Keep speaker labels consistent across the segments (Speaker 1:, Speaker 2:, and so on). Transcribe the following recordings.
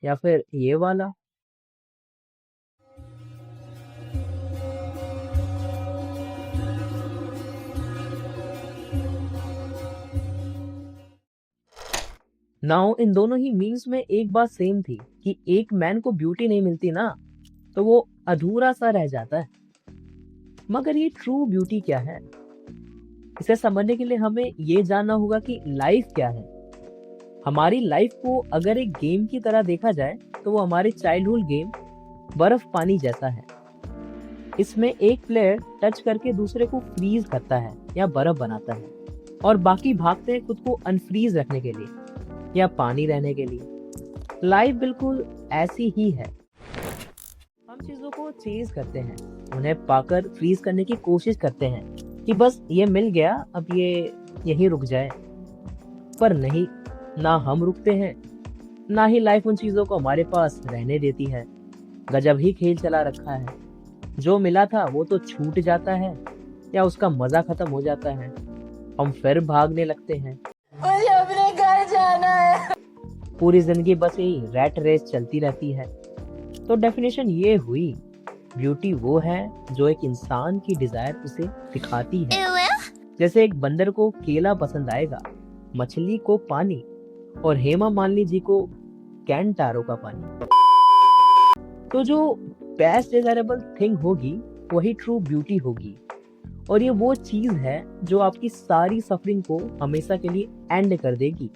Speaker 1: या फिर ये वाला। नाउ इन दोनों ही मीम्स में एक बात सेम थी कि एक मैन को ब्यूटी नहीं मिलती ना, तो वो अधूरा सा रह जाता है। मगर ये ट्रू ब्यूटी क्या है, इसे समझने के लिए हमें ये जानना होगा कि लाइफ क्या है। हमारी लाइफ को अगर एक गेम की तरह देखा जाए तो वो हमारे चाइल्डहुड गेम बर्फ पानी जैसा है। इसमें एक प्लेयर टच करके दूसरे को फ्रीज करता है या बर्फ बनाता है, और बाकी भागते हैं खुद को अनफ्रीज रखने के लिए या पानी रहने के लिए। लाइफ बिल्कुल ऐसी ही है। हम चीजों को चेज करते हैं, उन्हें पाकर फ्रीज करने की कोशिश करते हैं कि बस ये मिल गया, अब ये यहीं रुक जाए। पर नहीं, ना हम रुकते हैं, ना ही लाइफ उन चीजों को हमारे पास रहने देती है। गजब ही खेल चला रखा है। जो मिला था वो तो छूट जाता है या उसका मजा खत्म हो जाता है। हम फिर भागने लगते हैं।
Speaker 2: मुझे अपने घर जाना है।
Speaker 1: पूरी जिंदगी बस यही रैट रेस चलती रहती है। तो डेफिनेशन ये हुई, ब्यूटी वो है जो एक इंसान की डिजायर उसे दिखाती है। जैसे एक बंदर को केला पसंद आएगा, मछली को पानी, और हेमा मालिनी जी को कैंटारो का पानी। तो जो बेस्ट डिजायरेबल थिंग होगी वही ट्रू ब्यूटी होगी, और ये वो चीज है जो आपकी सारी सफरिंग को हमेशा के लिए एंड कर देगी,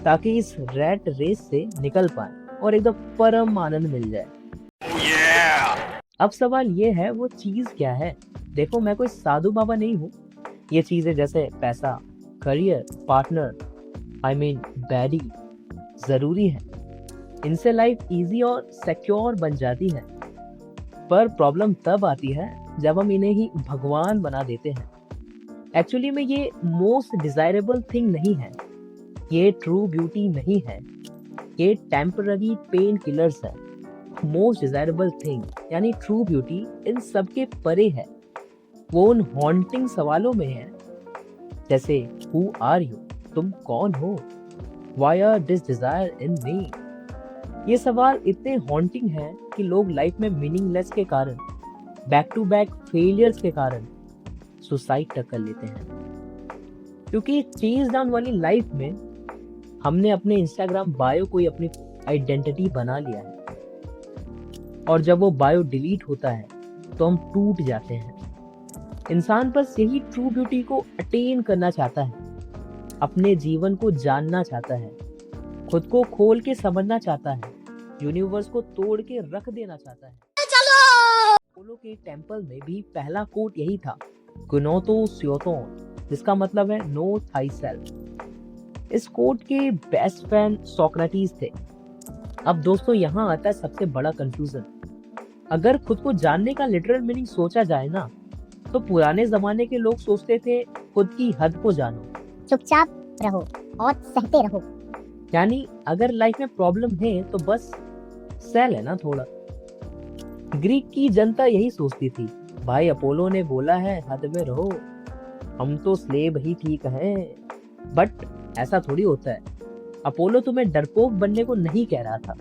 Speaker 1: ताकि इस रैट रेस से निकल पाए और एकदम परम आनंद मिल जाए। अब सवाल ये है, वो चीज क्या है? देखो, मैं कोई साधु बाबा नहीं हूँ। ये चीजें जैसे पैसा, career, partner, I mean baddie जरूरी है। इनसे लाइफ इजी और सिक्योर बन जाती है। पर प्रॉब्लम तब आती है जब हम इन्हें ही भगवान बना देते हैं। एक्चुअली में ये मोस्ट डिजायरेबल थिंग नहीं है, ये ट्रू ब्यूटी नहीं है, ये टेम्पररी पेन किलर्स है। मोस्ट डिजायरेबल थिंग यानी ट्रू ब्यूटी इन सबके परे है। वो उन हॉन्टिंग सवालों में है, जैसे हु आर यू, तुम कौन हो, व्हाई आर दिस डिजायर इन मी। ये सवाल इतने हॉन्टिंग हैं कि लोग लाइफ में मीनिंगलेस के कारण, बैक टू बैक फेलियर्स के कारण सुसाइड तक कर लेते हैं। क्योंकि चेज डाउन वाली लाइफ में हमने अपने इंस्टाग्राम बायो को ही अपनी आइडेंटिटी बना लिया है, और जब वो बायो डिलीट होता है तो हम टूट जाते हैं। इंसान बस यही ट्रू ब्यूटी को अटेन करना चाहता है, अपने जीवन को जानना चाहता है, खुद को खोल के समझना चाहता है, यूनिवर्स को तोड़ के रख देना चाहता है। चलो! अपोलो के टेंपल में भी पहला कोट यही था, गुनोतो स्योतोन, जिसका मतलब है नो थाई सेल्फ। इस कोट के बेस्ट फैन सोक्रेटिस थे। अब दोस्तों, यहाँ आता है सबसे बड़ा कंफ्यूजन। अगर खुद को जानने का लिटरल मीनिंग सोचा जाए ना, तो पुराने जमाने के लोग सोचते थे खुद की हद को जानो,
Speaker 3: चुपचाप रहो और सहते रहो।
Speaker 1: यानी अगर लाइफ में प्रॉब्लम है तो बस सह लेना थोड़ा। ग्रीक की जनता यही सोचती थी, भाई अपोलो ने बोला है हद में रहो, हम तो स्लेव ही ठीक हैं। बट ऐसा थोड़ी होता है। अपोलो तुम्हें डरपोक बनने को नहीं कह रहा था।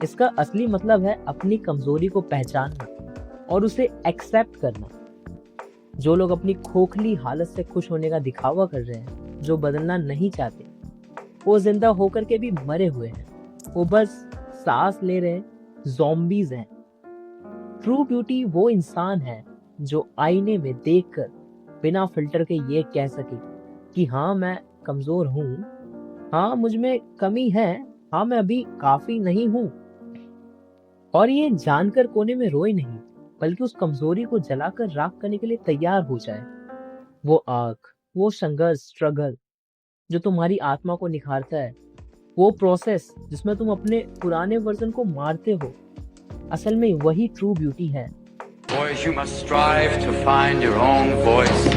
Speaker 1: इसका असली मतलब है अपनी कमजोरी को पहचानना और उसे एक्सेप्ट करना। जो लोग अपनी खोखली हालत से खुश होने का दिखावा कर रहे हैं, जो बदलना नहीं चाहते, वो जिंदा होकर के भी मरे हुए हैं, वो बस सांस ले रहे ज़ॉम्बीज हैं। ट्रू ब्यूटी वो इंसान है जो आईने में देखकर बिना फिल्टर के ये कह सके कि हाँ मैं कमजोर हूँ, हाँ मुझ में कमी है, हाँ मैं अभी काफी नहीं हूँ। और ये जानकर कोने में रोए नहीं, बल्कि उस कमजोरी को जलाकर राख करने के लिए तैयार हो जाए। वो आग, वो संघर्ष, स्ट्रगल जो तुम्हारी आत्मा को निखारता है, वो प्रोसेस जिसमें तुम अपने पुराने वर्जन को मारते हो, असल में वही ट्रू ब्यूटी है।
Speaker 4: Boys, you must strive to find your own voice.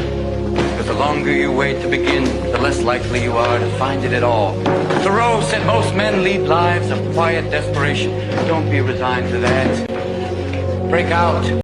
Speaker 4: Because the longer you wait to begin, the less likely you are to find it at all. Thoreau said most men lead lives of quiet desperation. Don't be resigned to that. break out.